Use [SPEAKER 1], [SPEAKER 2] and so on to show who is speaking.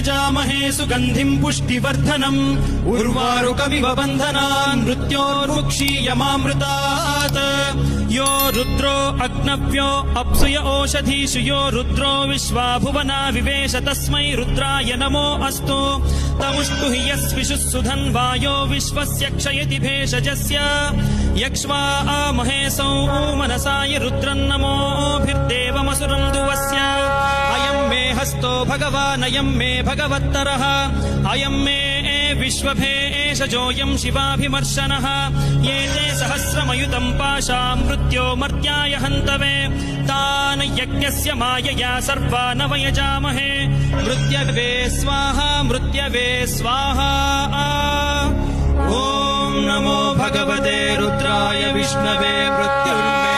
[SPEAKER 1] यजामहे सुगन्धिम् पुष्टिवर्धनम् उर्वारुकमिव बन्धनान् मृत्योर्मुक्षीयमामृतात् यो रुद्रो अग्नव्यो अप्सुय ओषधीषु यो रुद्रो विश्वा भुवना विवेश तस्मै रुद्राय नमो अस्तु तमुष्टु हि यस्विषुः सुधन्वायो विश्वस्य क्षयति भेषजस्य यक्ष्वा महेशौ मनसाय रुद्रन्नमोभिर्देवमसुरम् दुवस्य अयम् मे हस्तो भगवानयम् मे भगवत्तरः अयम् मे विश्वभेषजोऽयम् शिवाभिमर्शनः ये ते सहस्रमयुतम् पाशाम् मृत्यो मर्त्याय हन्तवे तान् यज्ञस्य मायया सर्वान् वयजामहे मृत्यवे स्वाहा मृत्यवे स्वाहा ॐ नमो भगवते रुद्राय विष्णवे मृत्युर्मे